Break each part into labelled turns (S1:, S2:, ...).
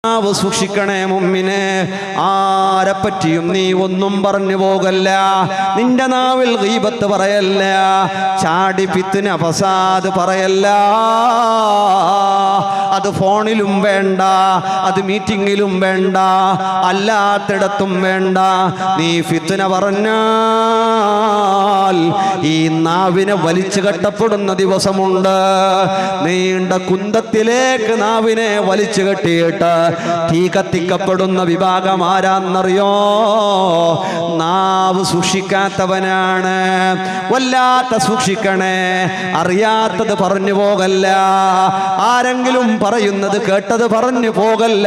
S1: നാവ് സൂക്ഷിക്കണേ മുഅ്മിനേ, ആരെപ്പറ്റിയും നീ ഒന്നും പറഞ്ഞു പോകല്ല. നിന്റെ നാവിൽ ഗീബത്ത് പറയല്ല, ചാടി ഫിത്ന ഫസാദ് പറയല്ല. അത് ഫോണിലും വേണ്ട, അത് മീറ്റിങ്ങിലും വേണ്ട, അല്ലാത്തിടത്തും വേണ്ട. നീ ഫിത്ന പറഞ്ഞാൽ ഈ നാവിനെ വലിച്ചു കെട്ടപ്പെടുന്ന ദിവസമുണ്ട്. നീണ്ട കുന്തത്തിലേക്ക് നാവിനെ വലിച്ചു കെട്ടിയിട്ട് തീ കത്തിക്കപ്പെടുന്ന വിഭാഗം ആരാന്നറിയോ? നാവ് സൂക്ഷിക്കാത്തവനാണ്. വല്ലാത്ത സൂക്ഷിക്കണേ, അറിയാത്തത് പറഞ്ഞു പോകല്ല. ആരെങ്കിലും പറയുന്നത് കേട്ടത് പറഞ്ഞു പോകല്ല.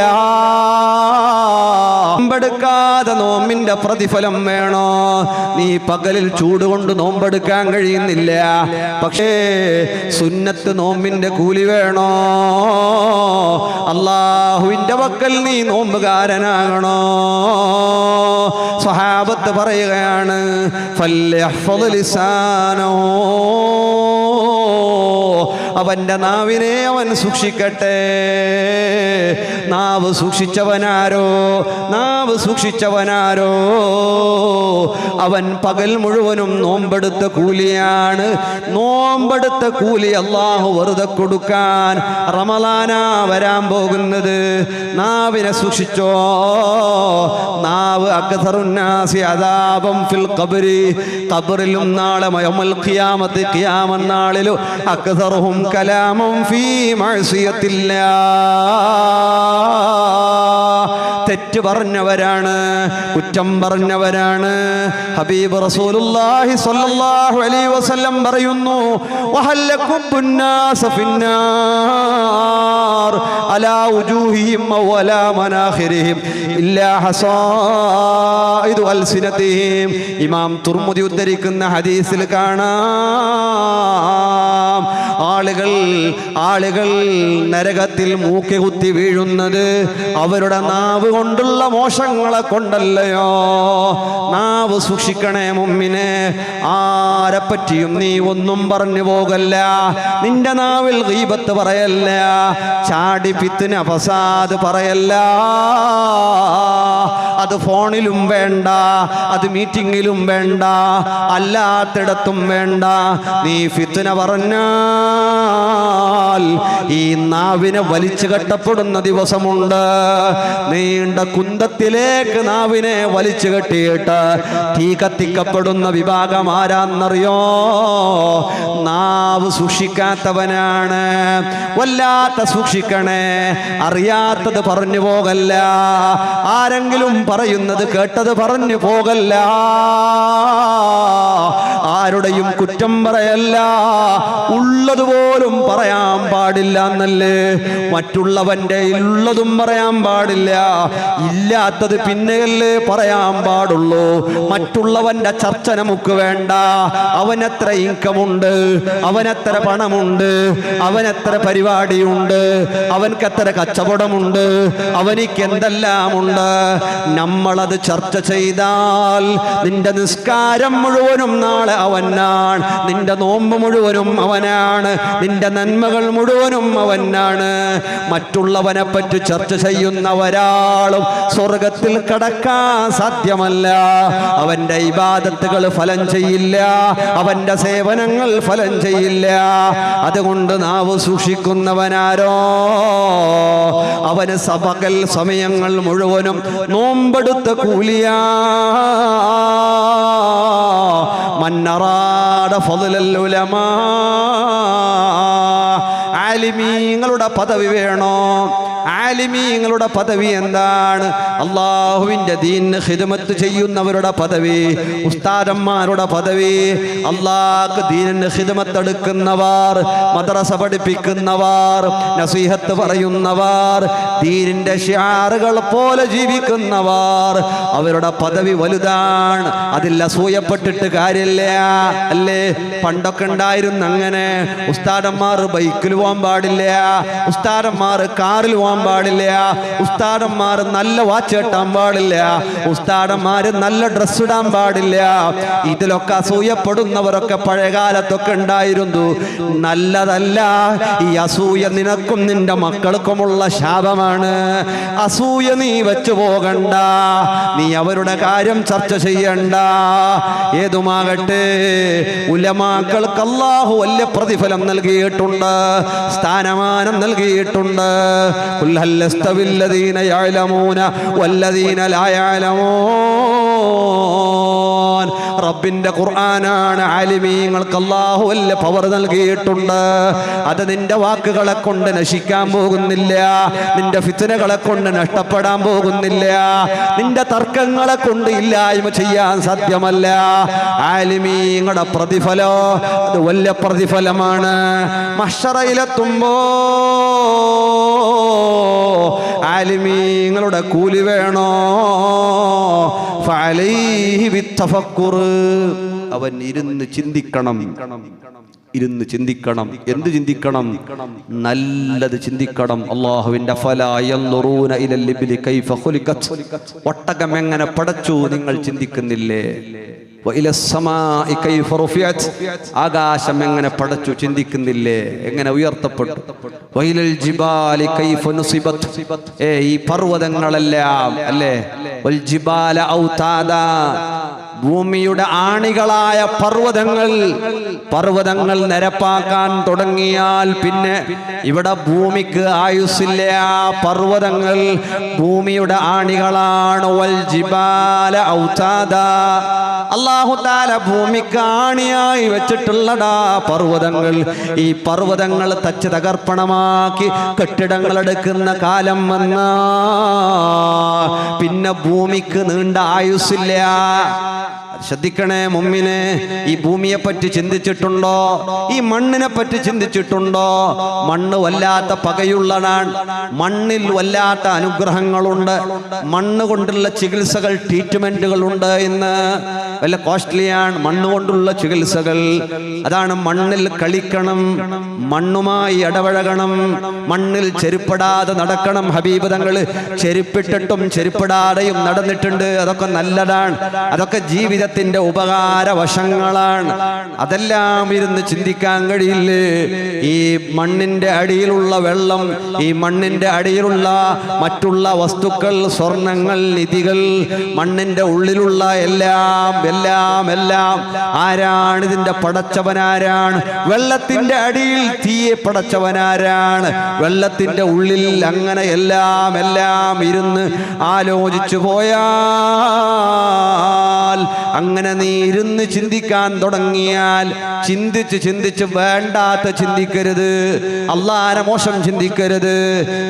S1: നോമ്പെടുക്കാതെ നോമ്പിന്റെ പ്രതിഫലം വേണോ? നീ പകലിൽ ചൂടുകൊണ്ട് നോമ്പെടുക്കാൻ കഴിയുന്നില്ല, പക്ഷേ സുന്നത്ത് നോമ്പിന്റെ കൂലി വേണോ? അല്ലാഹുവിന്റെ വക്കൽ നീ നോമ്പുകാരനാകണോ? സ്വഹാബത്ത് പറയുകയാണ്, ഫല്യഹ്ഫദ് ലിസാനോ, അവന്റെ നാവിനെ അവൻ സൂക്ഷിക്കട്ടെ. നാവ് സൂക്ഷിച്ചവനാരോ, നാവ് സൂക്ഷിച്ചവനാരോ അവൻ പകൽ മുഴുവനും നോമ്പെടുത്ത കൂലിയാണ്. നോമ്പെടുത്ത കൂലി അല്ലാഹു വെറുതെ കൊടുക്കാൻ. റമളാനാ വരാൻ പോകുന്നത്, നാവിനെ സൂക്ഷിച്ചോ. നാവ് അക്സറുന്നാസി അദാബൻ ഫിൽ ഖബ്രി, ഖബറിലും നാളെ യൗമുൽ ഖിയാമത്ത്, ഖിയാമത്ത് നാളിലും അക്സറുഹും കലാമൻ ഫീ മഅസിയത്തില്ലാഹ്, തെറ്റ് പറഞ്ഞവരാണ്, കുറ്റം പറഞ്ഞവരാണ്. ഹബീബ് റസൂലുള്ളാഹി സ്വല്ലല്ലാഹു അലൈഹി വസല്ലം പറയുന്നു, വഹല്ലകുബ്ബുന്നാസ ഫിന്നാർ അലാ വുജൂഹിഹിം വലാ മനാഖിരിഹിം ഇല്ലാ ഹസായിദു അൽസിനതിഹിം. ഇമാം തുർമുദി ഉദ്ധരിക്കുന്ന ഹദീസിൽ കാണാം, ആളുകൾ നരകത്തിൽ മൂക്ക് കുത്തി വീഴുന്നത് അവരുടെ നാവ് കൊണ്ടുള്ള മോശങ്ങളെ കൊണ്ടല്ലയോ? നാവ് സൂക്ഷിക്കണേ മുഅ്മിനേ, ആരെപ്പറ്റിയും നീ ഒന്നും പറഞ്ഞു പോകല്ല. നിന്റെ നാവിൽ ഗീബത്ത് പറയല്ല, ചാടി ഫിത്ന ഫസാദ് പറയല്ല. അത് ഫോണിലും വേണ്ട, അത് മീറ്റിങ്ങിലും വേണ്ട, അല്ലാത്തിടത്തും വേണ്ട. നീ ഫിത്ന പറഞ്ഞാൽ ഈ നാവിനെ വലിച്ചു കെട്ടപ്പെടുന്ന ദിവസമുണ്ട്. നീണ്ട കുന്തത്തിലേക്ക് നാവിനെ വലിച്ചു കെട്ടിയിട്ട് തീ കത്തിക്കപ്പെടുന്ന വിഭാഗം ആരാന്നറിയോ? നാവ് സൂക്ഷിക്കാത്തവനാണ്. വല്ലാത്ത സൂക്ഷിക്കണേ, അറിയാത്തത് പറഞ്ഞു പോകല്ല. ആരെങ്കിലും പറയുന്നത് കേട്ടത് പറഞ്ഞു പോകല്ല. ആരുടെയും കുറ്റം പറയല്ല, ഉള്ളതുപോലും പറയാൻ പാടില്ല എന്നല്ലേ? മറ്റുള്ളവന്റെ ഉള്ളതും പറയാൻ പാടില്ല, ഇല്ലാത്തത് പിന്നെയല്ലേ പറയാൻ പാടുള്ളൂ. മറ്റുള്ളവന്റെ ചർച്ച നമുക്ക് വേണ്ട. അവനെത്ര ഇൻകമുണ്ട്, അവനെത്ര പണമുണ്ട്, അവനെത്ര പരിപാടിയുണ്ട്, അവൻക്കെത്ര കച്ചവടമുണ്ട്, അവനിക്ക് എന്തെല്ലാമുണ്ട്. നമ്മളത് ചർച്ച ചെയ്താൽ നിന്റെ നിസ്കാരം മുഴുവനും നാളെ അവനാണ്, നിന്റെ നോമ്പ് മുഴുവനും അവനാണ്, നിന്റെ നന്മകൾ മുഴുവനും അവനാണ്. മറ്റുള്ളവനെ പറ്റി ചർച്ച ചെയ്യുന്ന ഒരാളും സ്വർഗത്തിൽ കടക്കാൻ സാധ്യമല്ല. അവന്റെ ഇബാദത്തുകൾ ഫലം ചെയ്യില്ല, അവന്റെ സേവനങ്ങൾ ഫലം ചെയ്യില്ല. അതുകൊണ്ട് നാവ് സൂക്ഷിക്കുന്നവനാരോ അവന് പകൽ സമയങ്ങൾ മുഴുവനും നോമ്പെടുത്ത കൂലിയാ. മന്നറാദ ഫളൽ ഉലമാ, ആലിമീങ്ങളുടെ പദവി വേണോ? ആലിമീങ്ങളുടെ പദവി എന്താണ്? അള്ളാഹുവിൻ്റെ ദീനിന് ഖിദ്മത്ത് ചെയ്യുന്നവരുടെ പദവി, ഉസ്താദന്മാരുടെ പദവി, അള്ളാഹ് ദീനിന് ഖിദ്മത്ത് എടുക്കുന്നവർ, മദ്രസ പഠിപ്പിക്കുന്നവർ, നസീഹത്ത് പറയുന്നവർ, ദീനിന്റെ ശിആറുകൾ പോലെ ജീവിക്കുന്നവർ, അവരുടെ പദവി വലുതാണ്. അതിൽ അസൂയപ്പെട്ടിട്ട് കാര്യമില്ല, അല്ലേ? പണ്ടൊക്കെ ഉണ്ടായിരുന്നു അങ്ങനെ. ഉസ്താദന്മാർ ബൈക്കിൽ പോകാൻ പാടില്ല, ഉസ്താദന്മാർ കാറിൽ പോകാൻ കാണാൻ പാടില്ല, ഉസ്താദന്മാർ നല്ല വാച്ച് കെട്ടാൻ പാടില്ല, ഉസ്താദന്മാർ നല്ല ഡ്രസ് ഇടാൻ പാടില്ല. ഇതിലൊക്കെ അസൂയപ്പെടുന്നവരൊക്കെ പഴയകാലത്തൊക്കെ ഉണ്ടായിരുന്നു. നല്ലതല്ല. ഈ അസൂയ നിനക്കും നിന്റെ മക്കൾക്കുമുള്ള ശാപമാണ്. അസൂയ നീ വെച്ചു പോകണ്ട, നീ അവരുടെ കാര്യം ചർച്ച ചെയ്യണ്ട. ഏതുമാകട്ടെ, ഉലമാക്കൾക്ക് അല്ലാഹു വലിയ പ്രതിഫലം നൽകിയിട്ടുണ്ട്, സ്ഥാനമാനം നൽകിയിട്ടുണ്ട്. ഖുൽ ഹൽ യസ്തവില്ലദീന യഅലമൂന വല്ലദീന ലാ യഅലമൂൻ. റബ്ബിന്റെ ഖുർആനാണ്. ആലിമീങ്ങൾക്ക് അല്ലാഹു വലിയ പവർ നൽകിയിട്ടുണ്ട്. അത് നിന്റെ വാക്കുകളെ കൊണ്ട് നശിക്കാൻ പോകുന്നില്ല, നിന്റെ ഫിത്നകളെ കൊണ്ട് നഷ്ടപ്പെടാൻ പോകുന്നില്ല, നിന്റെ തർക്കങ്ങളെ കൊണ്ട് ഇല്ലായ്മ ചെയ്യാൻ സാധ്യമല്ല. ആലിമീങ്ങളുടെ പ്രതിഫലം അത് വലിയ പ്രതിഫലമാണ്. മഹ്ശറയിലെത്തുമ്പോ ആലിമീങ്ങളുടെ കൂലി വേണോ? ഫഅലൈഹി ബിത്തഫക്കുർ. അവൻ ഇരുന്ന് ചിന്തിക്കണം, ഇരുന്ന് ചിന്തിക്കണം. എന്ത് ചിന്തിക്കണം? നല്ലത് ചിന്തിക്കണം. അല്ലാഹുവിന്റെ ഫലാ യൻദുറൂന ഇലൽ ഇബ്ലി കൈഫ ഖുലിഖത്. ഒട്ടകം എങ്ങനെ പടച്ചു നിങ്ങൾ ചിന്തിക്കുന്നില്ലേ? വഇലസ്സമാഇ കൈഫ റുഫിഅത്. ആകാശം എങ്ങനെ പടച്ചു ചിന്തിക്കുന്നില്ലേ? എങ്ങനെ ഉയർത്തപ്പെട്ടു? വഇലൽ ജിബാലി കൈഫ നുസിബത്. ഈ പർവ്വതങ്ങളെല്ലാം അല്ലേ, വൽ ജിബാല ഔതാദാ, ഭൂമിയുടെ ആണികളായ പർവ്വതങ്ങൾ നിരപ്പാക്കാൻ തുടങ്ങിയാൽ പിന്നെ ഇവിടെ ഭൂമിക്ക് ആയുസ്സില്ല. പർവ്വതങ്ങൾ ഭൂമിയുടെ ആണികളാണ്. വൽ ജിബാല ഔതാദാ, അല്ലാഹു തആല ഭൂമിക്ക് ആണിയായി വെച്ചിട്ടുള്ളടാ പർവ്വതങ്ങൾ. ഈ പർവ്വതങ്ങൾ തച്ച് തകർപ്പണമാക്കി കെട്ടിടങ്ങൾ എടുക്കുന്ന കാലം വന്ന പിന്നെ ഭൂമിക്ക് നീണ്ട ആയുസ്സില്ല. ശ്രദ്ധിക്കണേ മുഅ്മിനെ, ഈ ഭൂമിയെ പറ്റി ചിന്തിച്ചിട്ടുണ്ടോ? ഈ മണ്ണിനെ പറ്റി ചിന്തിച്ചിട്ടുണ്ടോ? മണ്ണ് വല്ലാത്ത പകയുള്ളതാണ്, മണ്ണിൽ വല്ലാത്ത അനുഗ്രഹങ്ങളുണ്ട്, മണ്ണ് കൊണ്ടുള്ള ചികിത്സകൾ, ട്രീറ്റ്മെന്റുകളുണ്ട്. ഇന്ന് വല്ല കോസ്റ്റ്ലിയാണ് മണ്ണ് കൊണ്ടുള്ള ചികിത്സകൾ. അതാണ് മണ്ണിൽ കളിക്കണം, മണ്ണുമായി ഇടപഴകണം, മണ്ണിൽ ചെരുപ്പെടാതെ നടക്കണം. ഹബീബ് തങ്ങൾ ചെരുപ്പിട്ടിട്ടും ചെരുപ്പെടാതെയും നടന്നിട്ടുണ്ട്. അതൊക്കെ നല്ലതാണ്, അതൊക്കെ ജീവിതത്തിന്റെ ഉപകാരവശങ്ങളാണ്. അതെല്ലാം ഇരുന്ന് ചിന്തിക്കാൻ കഴിയില്ലേ? ഈ മണ്ണിന്റെ അടിയിലുള്ള വെള്ളം, ഈ മണ്ണിന്റെ അടിയിലുള്ള മറ്റുള്ള വസ്തുക്കൾ, സ്വർണങ്ങൾ, നിധികൾ, മണ്ണിന്റെ ഉള്ളിലുള്ള എല്ലാം എല്ലാം എല്ലാം ആരാണ്? ഇതിന്റെ പടച്ചവനാരാണ്? വെള്ളത്തിന്റെ അടിയിൽ തീയെ പടച്ചവനാരാണ്? വെള്ളത്തിന്റെ ഉള്ളിൽ അങ്ങനെ എല്ലാം എല്ലാം ഇരുന്ന് ആലോചിച്ചു പോയാൽ, അങ്ങനെ നീ ഇരുന്ന് ചിന്തിക്കാൻ തുടങ്ങിയാൽ, ചിന്തിച്ച് ചിന്തിച്ച് വേണ്ടാത്ത ചിന്തിക്കരുത്, അല്ലാഹുവിനെ മോശം ചിന്തിക്കരുത്.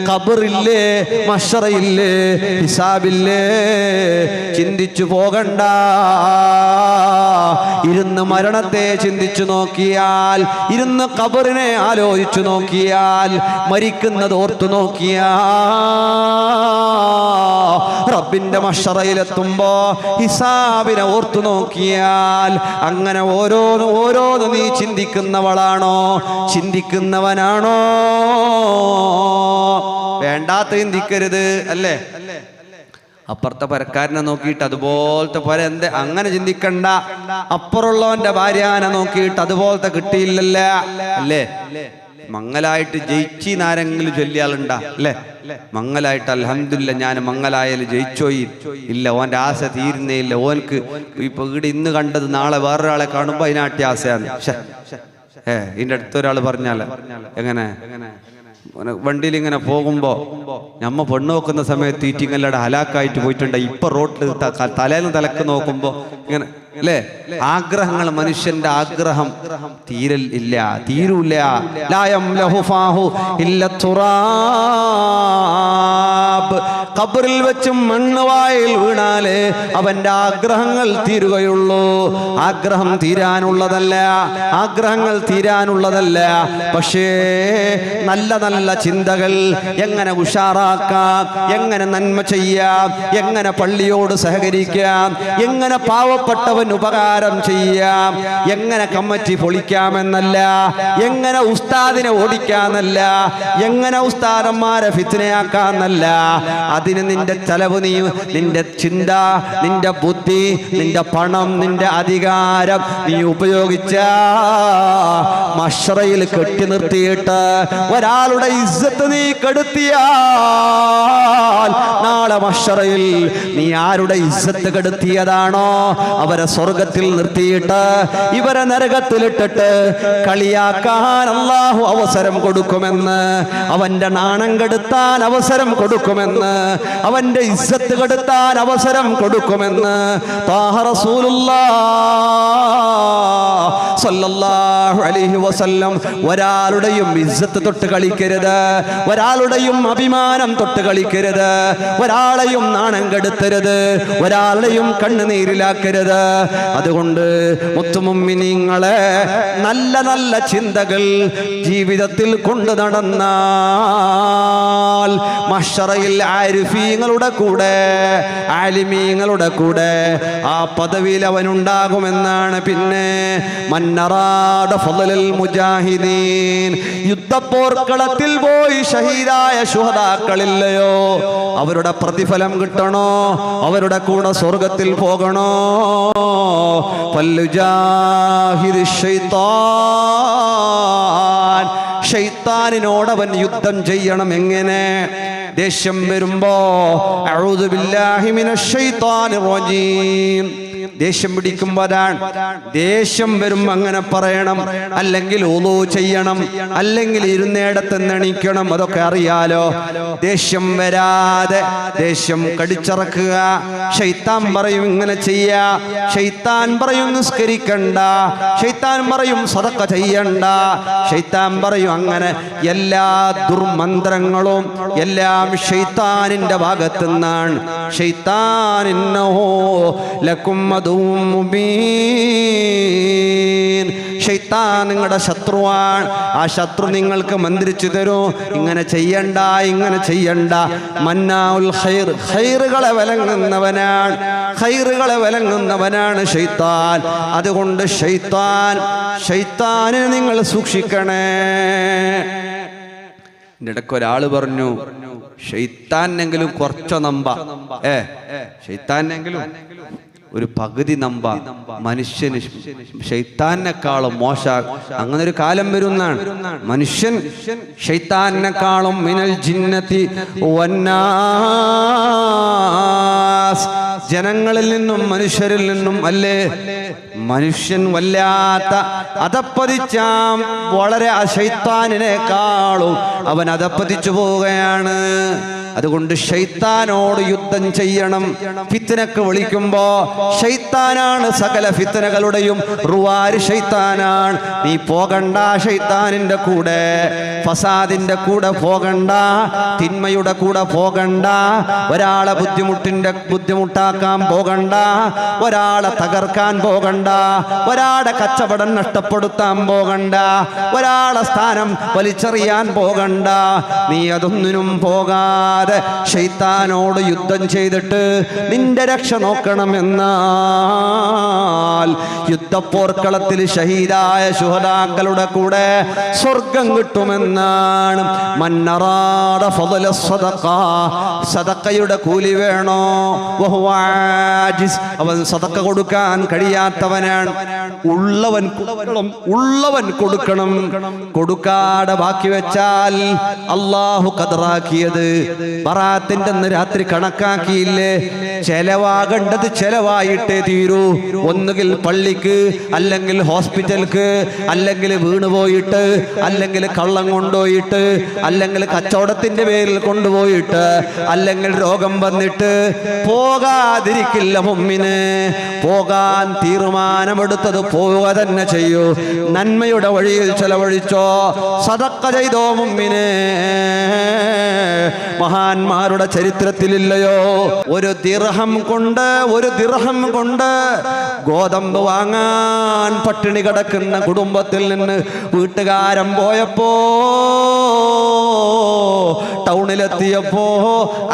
S1: ഖബറില്ലേ, മഹ്ശറയില്ലേ, ഹിസാബില്ലേ, ചിന്തിച്ചു പോകണ്ട. ഇരുന്ന് മരണത്തെ ചിന്തിച്ചു നോക്കിയാൽ, ഇരുന്ന് ഖബറിനെ ആലോചിച്ചു നോക്കിയാൽ, മരിക്കുന്നത് ഓർത്തു നോക്കിയാൽ, റബ്ബിന്റെ മഹ്ശറയിലെത്തുമ്പോ ഹിസാബിനെ ഓർത്തു നോക്കിയാൽ, അങ്ങനെ ഓരോന്ന് നീ ചിന്തിക്കുന്നവളാണോ, ചിന്തിക്കുന്നവനാണോ? വേണ്ടാത്ത ചിന്തിക്കരുത്, അല്ലേ? അപ്പുറത്തെ പരക്കാരനെ നോക്കിയിട്ട് അതുപോലത്തെ പര എന്ത് അങ്ങനെ ചിന്തിക്കണ്ട. അപ്പുറമുള്ളവന്റെ ഭാര്യാനെ നോക്കിയിട്ട് അതുപോലത്തെ കിട്ടിയില്ലല്ല, അല്ലേ? മങ്ങലായിട്ട് ജയിച്ചിന്നാരെങ്കിലും ചൊല്ലിയാളുണ്ടാ, അല്ലേ? മങ്ങലായിട്ട് അൽഹംദുലില്ലാ ഞാൻ മങ്ങലായാലും ജയിച്ചോയി ഇല്ല, ഓൻ്റെ ആശ തീരുന്നേ ഇല്ല. ഓനക്ക് ഇപ്പൊ ഇവിടെ ഇന്ന് കണ്ടത് നാളെ വേറൊരാളെ കാണുമ്പോ അതിനാട്ടി ആശയാണ്. ഇതിന്റെ അടുത്തൊരാൾ പറഞ്ഞാല എങ്ങനെ വണ്ടിയിൽ ഇങ്ങനെ പോകുമ്പോ നമ്മ പെണ്ണ് നോക്കുന്ന സമയത്ത് ഈറ്റിങ്ങല്ലടെ ഹലാക്കായിട്ട് പോയിട്ടുണ്ട്. ഇപ്പൊ റോട്ടിൽ തലേന്ന് തലക്ക് നോക്കുമ്പോ ഇങ്ങനെ, അല്ലേ? ആഗ്രഹങ്ങൾ, മനുഷ്യന്റെ ആഗ്രഹം തീരൂല. ഖബറിൽ വെച്ച് മണ്ണ് വായിൽ വീണാലേ അവന്റെ ആഗ്രഹങ്ങൾ തീരുകയുള്ളൂ. ആഗ്രഹം തീരാനുള്ളതല്ല, ആഗ്രഹങ്ങൾ തീരാനുള്ളതല്ല. പക്ഷേ നല്ല നല്ല ചിന്തകൾ എങ്ങനെ ഉഷാറാക്കാം, എങ്ങനെ നന്മ ചെയ്യാം, എങ്ങനെ പള്ളിയോട് സഹകരിക്കാം, എങ്ങനെ പാവപ്പെട്ടവൻ ഉപകാരം ചെയ്യാം, എങ്ങനെ കമ്മിറ്റി പൊളിക്കാമെന്നല്ല, എങ്ങനെ ഉസ്താദിനെ ഓടിക്കാന്നല്ല, എങ്ങനെ ഉസ്താദന്മാരെ ഫിത്നയാക്കാന്നല്ല. അതിന് നിന്റെ ചെലവ് നീ, നിന്റെ ചിന്ത, നിന്റെ ബുദ്ധി, നിന്റെ പണം, നിന്റെ അധികാരം നീ ഉപയോഗിച്ച മശ്റയിൽ കെട്ടി നിർത്തിയിട്ട് ഒരാളുടെ ഇസ്സത്ത് നീ കെടുത്തിയാൽ നാളെ മശ്റയിൽ നീ ആരുടെ ഇസ്സത്ത് കെടുത്തിയതാണോ അവരെ സ്വർഗത്തിൽ നിർത്തിയിട്ട് ഇവരെ നരകത്തിലിട്ടിട്ട് കളിയാക്കാൻ അല്ലാഹു അവസരം കൊടുക്കുമെന്ന്, അവന്റെ നാണം കെടുത്താൻ അവസരം കൊടുക്കുമെന്ന്, അവന്റെ ഇസ്സത്ത് കെടുത്താൻ അവസരം കൊടുക്കുമെന്ന് ത്വാഹ റസൂലുള്ളാഹ് സ്വല്ലല്ലാഹു അലൈഹി വസല്ലം. ഒരാളുടെയും ഇസ്സത്ത് തൊട്ട് കളിക്കരുത്, ഒരാളുടെയും അഭിമാനം തൊട്ട് കളിക്കരുത്, ഒരാളെയും നാണം കെടുത്തരുത്, ഒരാളുടെയും കണ്ണുനീരിലാക്കരുത്. അതുകൊണ്ട് മുത്തുമുഅ്മിനീങ്ങളെ നല്ല നല്ല ചിന്തകൾ ജീവിതത്തിൽ കൊണ്ടു നടന്നാൽ മഹ്ശറയിൽ ആരിഫീങ്ങളുടെ കൂടെ, ആലിമീങ്ങളുടെ കൂടെ ആ പദവിയിൽ അവനുണ്ടാകുമെന്നാണ്. പിന്നെ മന്നറാദ ഫളൽ മുജാഹിദീൻ, യുദ്ധപ്പോർക്കളത്തിൽ പോയി ഷഹീദായ ശുഹദാക്കളില്ലയോ, അവരുടെ പ്രതിഫലം കിട്ടണോ, അവരുടെ കൂടെ സ്വർഗത്തിൽ പോകണോ? ഫല്ലുജാഹിദി ശൈത്താൻ, ശൈത്താനിനോടവൻ യുദ്ധം ചെയ്യണം. എങ്ങനെ? ദേഷ്യം വരുമ്പോ അഊദു ബില്ലാഹി മിനശ് ശൈത്താനിർ റജീം, ദേഷ്യം പിടിക്കുമ്പോഴാണ്. ദേഷ്യം വരുമ്പോ അങ്ങനെ പറയണം, അല്ലെങ്കിൽ ഉളൂ ചെയ്യണം, അല്ലെങ്കിൽ ഇരുന്നേടത്ത് എണീക്കണം. അതൊക്കെ അറിയാലോ. ദേഷ്യം വരാതെ ദേഷ്യം കടിച്ചിറക്കുക. ശൈത്താൻ പറയും ഇങ്ങനെ ചെയ്യാ, ശൈത്താൻ പറയും നിസ്കരിക്കണ്ട, ശൈത്താൻ പറയും സദഖ ചെയ്യണ്ട, ശൈത്താൻ പറയും അങ്ങനെ. എല്ലാ ദുർമന്ത്രങ്ങളും എല്ലാം ശൈത്താനിന്റെ ഭാഗത്തു നിന്നാണ്. ശൈത്താൻ ഇന്നഹു ലക്കും അദുവ്വുൻ മുബീൻ, ശൈത്താൻ നിങ്ങളുടെ ശത്രുവാണ്. ആ ശത്രു നിങ്ങൾക്ക് മന്ത്രിച്ചു തരും, ഇങ്ങനെ ചെയ്യണ്ട, ഇങ്ങനെ ചെയ്യണ്ട. മന്നാഉൽ ഖൈർ, ഖൈറുകളെ വിലങ്ങുന്നവനാണ്, ഖൈറുകളെ വിലങ്ങുന്നവനാണ് ശൈത്താൻ. അതുകൊണ്ട് ശൈത്താനെ നിങ്ങൾ സൂക്ഷിക്കണേ. ഇടയ്ക്ക് ഒരാള് പറഞ്ഞു, ശൈത്താനെങ്കിലും കുറച്ചോ നമ്പ, ശൈത്താനെങ്കിലും ഒരു പകുതി നമ്പ, മനുഷ്യന് ശൈത്താനെക്കാളും മോശ. അങ്ങനെ ഒരു കാലം വരുന്നാണ്. മനുഷ്യൻ ശൈത്താനെക്കാളും മിനൽ ജിന്നതി വന്നാസ്, ജനങ്ങളിൽ നിന്നും മനുഷ്യരിൽ നിന്നും അല്ലേ. മനുഷ്യൻ വല്ലാത്ത അധപ്പതിച്ചാം, വളരെ ശൈത്താനിനേക്കാളും അവൻ അധപ്പതിച്ചു പോവുകയാണ്. അതുകൊണ്ട് ശൈത്താനോട് യുദ്ധം ചെയ്യണം. ഫിത്നക്ക് വിളിക്കുമ്പോ ശൈത്താനാണ് സകല ഫിത്നകളുടെയും റുവാര്, ശൈത്താനാണ്. നീ പോകണ്ട ശൈത്താനിന്റെ കൂടെ, ഫസാദിന്റെ കൂടെ പോകണ്ട, തിന്മയുടെ കൂടെ പോകണ്ട, ഒരാളെ ബുദ്ധിമുട്ടാക്കാൻ പോകണ്ട, ഒരാളെ തകർക്കാൻ പോകണ്ട, ഒരാളുടെ കച്ചവടം നഷ്ടപ്പെടുത്താൻ പോകണ്ട, ഒരാളെ സ്ഥാനം വലിച്ചെറിയാൻ പോകണ്ട. നീ അതൊന്നിനും പോകാതെ ശൈത്താനോട് യുദ്ധം ചെയ്തിട്ട് നിന്റെ രക്ഷ നോക്കണമെന്നാൽ യുദ്ധപ്പോർക്കളത്തിൽ ഷഹീദായ ശുഹദാക്കളുടെ കൂടെ സ്വർഗം കിട്ടുമെന്നാണ്. മന്നറാദ ഫളല സദഖ, സദഖയുടെ കൂലി വേണോ? വഹുവ ആജിസ്, അവൻ സദഖ കൊടുക്കാൻ കഴിയാത്തവനാണ്. ഉള്ളവൻ കൊടുക്കണം. കൊടുക്കാതെ ബാക്കി വെച്ചാൽ അല്ലാഹു ഖദറാക്കിയത് ബറാത്തിന്റെ അന്ന് രാത്രി കണക്കാക്കിയില്ലേ, ചെലവാകേണ്ടത് ചെലവായിട്ടേ തീരൂ. ഒന്നുകിൽ പള്ളിക്ക്, അല്ലെങ്കിൽ ഹോസ്പിറ്റൽക്ക്, അല്ലെങ്കിൽ വീണുപോയിട്ട്, അല്ലെങ്കിൽ കള്ളം കൊണ്ടുപോയിട്ട്, അല്ലെങ്കിൽ കച്ചവടത്തിന്റെ പേരിൽ കൊണ്ടുപോയിട്ട്, അല്ലെങ്കിൽ രോഗം വന്നിട്ട് പോകാതിരിക്കില്ല മുമ്മിന്. പോകാൻ തീരുമാനമെടുത്ത നഷ്ടപ്പെടുന്നത് പോവുക തന്നെ ചെയ്യൂ. നന്മയുടെ വഴിയിൽ ചെലവഴിച്ചോ, സദഖ ചെയ്തോ മുഅ്മിനേ. മഹാന്മാരുടെ ചരിത്രത്തിലില്ലയോ ഒരു ദിർഹം കൊണ്ട് ഗോതമ്പ് വാങ്ങാൻ പട്ടിണി കിടക്കുന്ന കുടുംബത്തിൽ നിന്ന് വീട്ടുകാരൻ പോയപ്പോ, ടൗണിലെത്തിയപ്പോ,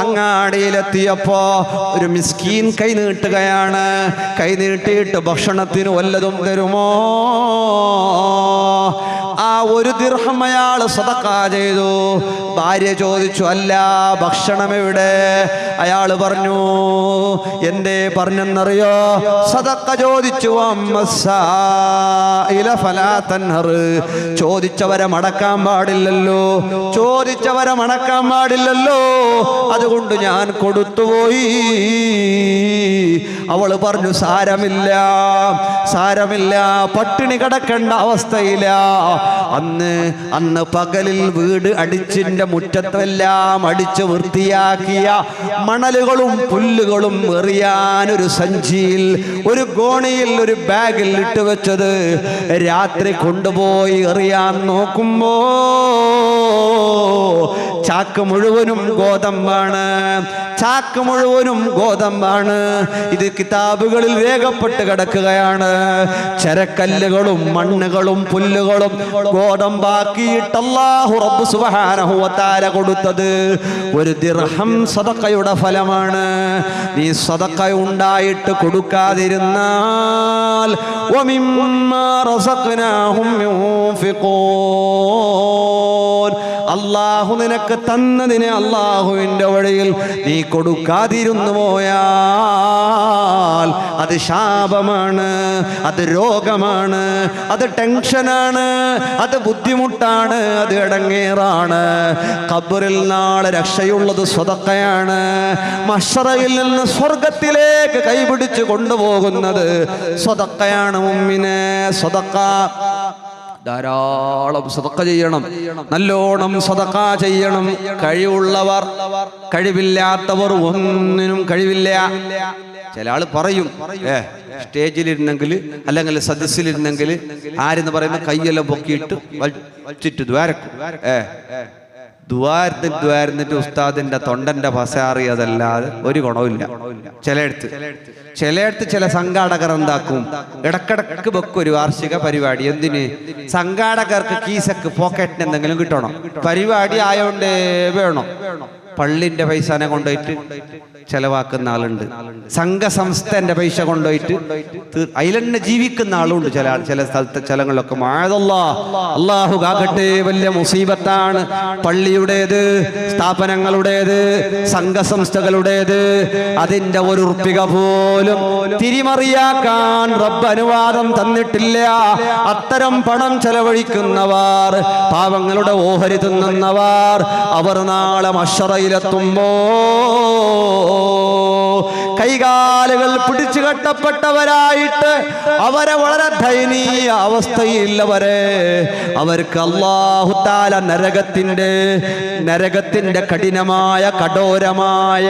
S1: അങ്ങാടിയിലെത്തിയപ്പോ ഒരു മിസ്കീൻ കൈ നീട്ടുകയാണ്. കൈ നീട്ടിയിട്ട് ഭക്ഷണത്തിന് വല്ലതും തരുമോ? ആ ഒരു ദിർഹം അയാൾ സദഖ ചെയ്തു. ഭാര്യ ചോദിച്ചു, അല്ല ഭക്ഷണം എവിടെ? അയാൾ പറഞ്ഞു, എന്തേ പറഞ്ഞെന്നറിയോ? സദഖ ചോദിച്ചു. ചോദിച്ചവരെ മടക്കാൻ പാടില്ലല്ലോ, അതുകൊണ്ട് ഞാൻ കൊടുത്തുപോയി. അവൾ പറഞ്ഞു, സാരമില്ല, പട്ടിണി കിടക്കേണ്ട അവസ്ഥയില്ല. അന്ന് പകലിൽ വീട് അടിച്ചിന്റെ മുറ്റത്തെല്ലാം അടിച്ച് വൃത്തിയാക്കിയ മണലുകളും പുല്ലുകളും എറിയാൻ ഒരു സഞ്ചിയിൽ, ഒരു ഗോണിയിൽ, ഒരു ബാഗിൽ ഇട്ട് വെച്ചത് രാത്രി കൊണ്ടുപോയി എറിയാൻ നോക്കുമ്പോ ചാക്ക് മുഴുവനും ഗോതമ്പാണ്. ഇത് കിതാബുകളിൽ രേഖപ്പെട്ട് കിടക്കുകയാണ്. ചരക്കല്ലുകളും മണ്ണുകളും പുല്ലുകളും ഗോതമ്പാക്കിയിട്ട് അല്ലാഹു റബ്ബ് സുബ്ഹാനഹു വ തആല കൊടുത്തത് ഒരു ദിർഹം സദഖയുടെ ഫലമാണ്. നീ സദഖ ഉണ്ടായിട്ട് കൊടുക്കാതിരുന്നാൽ വമിമ്മാ റസഖ്നാഹും യുൻഫിഖൂൻ, അല്ലാഹു നിനക്ക് തന്നതിനെ അല്ലാഹുവിന്റെ വഴിയിൽ നീ കൊടുക്കാതിരുന്നു പോയാൽ അത് ശാപമാണ്, അത് രോഗമാണ്, അത് ടെൻഷനാണ്, അത് ബുദ്ധിമുട്ടാണ്, അത് ഇടങ്ങേറാണ്. ഖബറിൽ നാളെ രക്ഷയുള്ളത് സ്വതക്കയാണ്. മഹ്ശറയിൽ നിന്ന് സ്വർഗത്തിലേക്ക് കൈപിടിച്ച് കൊണ്ടുപോകുന്നത് സ്വതക്കയാണ്. മുഅ്മിനേ, സ്വതക്ക ധാരാളം സദഖ ചെയ്യണം, നല്ലോണം സദഖ ചെയ്യണം. കഴിവുള്ളവർ, കഴിവില്ലാത്തവർ ഒന്നിനും കഴിവില്ല. ചില ആള് പറയും, സ്റ്റേജിലിരുന്നെങ്കിൽ അല്ലെങ്കിൽ സദസ്സിലിരുന്നെങ്കിൽ ആരെന്ന് പറയുന്ന കയ്യെല്ലാം പൊക്കിയിട്ട് വലിച്ചിട്ട് ദ്വാരക്കും. ദ്വാരന്നിട്ട് ഉസ്താദിന്റെ തൊണ്ടന്റെ പസാറിയതല്ലാതെ ഒരു ഗുണവുമില്ല. ചിലയിടത്ത് ചില സംഘാടകർ എന്താക്കും, ഇടക്കിടക്ക് വെക്കും ഒരു വാർഷിക പരിപാടി. എന്തിന്? സംഘാടകർക്ക് കീസക്ക് പോക്കറ്റിന് എന്തെങ്കിലും കിട്ടണം. പരിപാടി ആയോണ്ടേ വേണം. പള്ളിന്റെ പൈസനെ കൊണ്ടുപോയിട്ട് ചെലവാക്കുന്ന ആളുണ്ട്, സംഘസംസ്ഥന്റെ പൈസ കൊണ്ടുപോയിട്ട് അതിലെന്നെ ജീവിക്കുന്ന ആളുണ്ട്. ചില സ്ഥലങ്ങളിലൊക്കെ അല്ലാഹു കാക്കട്ടെ, വലിയ മുസീബത്താണ്. പള്ളിയുടേത്, സ്ഥാപനങ്ങളുടേത്, സംഘസംസ്ഥകളുടേത്, അതിന്റെ ഒരു ഉറുപ്പിക പോലും തിരിമറിയാക്കാൻ റബ്ബ് അനുവാദം തന്നിട്ടില്ല. അത്തരം പണം ചെലവഴിക്കുന്നവർ, പാവങ്ങളുടെ ഓഹരി തിന്നുന്നവർ, അവർ നാളെ മഹ്ശറയിലെത്തുമ്പോ കൈകാലുകൾ പിടിച്ചു കെട്ടപ്പെട്ടവരായിട്ട് അവരെ വളരെ ദയനീയ അവസ്ഥയില്ലവരെ അവർക്ക് അല്ലാഹു തആല നരകത്തിന്റെ കഠിനമായ കഠോരമായ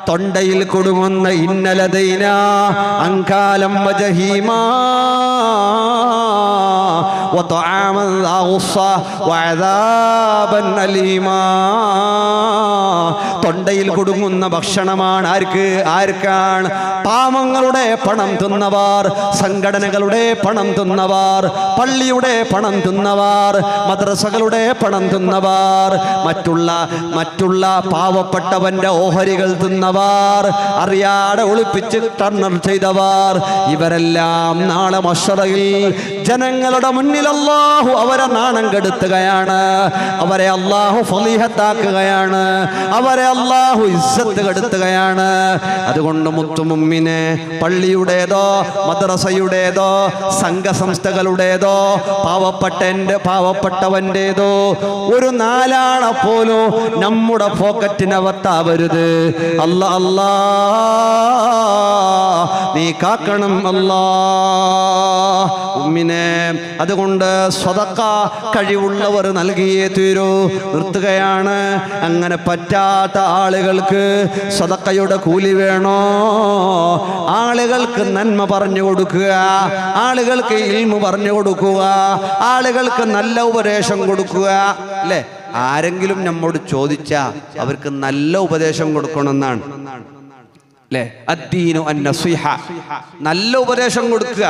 S1: തൊണ്ടയിൽ കൊടുങ്ങുന്ന ഇന്നലദൈന അങ്കാലം വജഹീമാ വതആമൻ ദാഗുസ്സ വഅദാബൻ അലീമാ. തൊണ്ടയിൽ കൊടുങ്ങുന്ന ഭക്ഷണമാണ്. ആർക്കാണ്? പാവങ്ങളുടെ പണം തിന്നവർ, സംഘടനകളുടെ പണം തിന്നവർ, പള്ളിയുടെ പണം തിന്നവർ, മദ്രസകളുടെ പണം തിന്നവർ, മറ്റുള്ള പാവപ്പെട്ടവന്റെ ഓഹരികൾ തിന്നവർ, അറിയാതെ ഒളിപ്പിച്ച് ടർണർ ചെയ്തവർ, ഇവരെല്ലാം നാളെ മഹ്ശറയിൽ ജനങ്ങളുടെ മുന്നിൽ അല്ലാഹു അവരെ നാണം കെടുത്തുകയാണ്. അവരെ അല്ലാഹു ഫളീഹത്താക്കുകയാണ്. അവരെ അല്ലാഹു ഇസ്സത്ത് കെടുത്തുകയാണ്. അതുകൊണ്ട് മുത്തുമുമ്മിനെ, പള്ളിയുടേതോ മദ്രസയുടേതോ സംഘസംസ്ഥകളുടേതോ പാവപ്പെട്ടവന്റേതോ ഒരു നാലാണ പോലും നമ്മുടെ പോക്കറ്റിനകത്താവരുത്. അല്ലാ നീ കാക്കണം അല്ലാ. ഉമ്മിനെ അതുകൊണ്ട് സ്വതക്ക കഴിവുള്ളവർ നൽകിയേ തീരൂ. നിർത്തുകയാണ്. അങ്ങനെ പറ്റാത്ത ആളുകൾക്ക് സ്വതക്കയുടെ കൂലി വേണോ? ആളുകൾക്ക് നന്മ പറഞ്ഞു കൊടുക്കുക, ആളുകൾക്ക് ഇൽമു പറഞ്ഞു കൊടുക്കുക, ആളുകൾക്ക് നല്ല ഉപദേശം കൊടുക്കുക. അല്ലേ? ആരെങ്കിലും നമ്മോട് ചോദിച്ചാ അവർക്ക് നല്ല ഉപദേശം കൊടുക്കണമെന്നാണ്. അല്ലേ? അദ്ദീനു അൻ നസീഹ, നല്ല ഉപദേശം കൊടുക്കുക.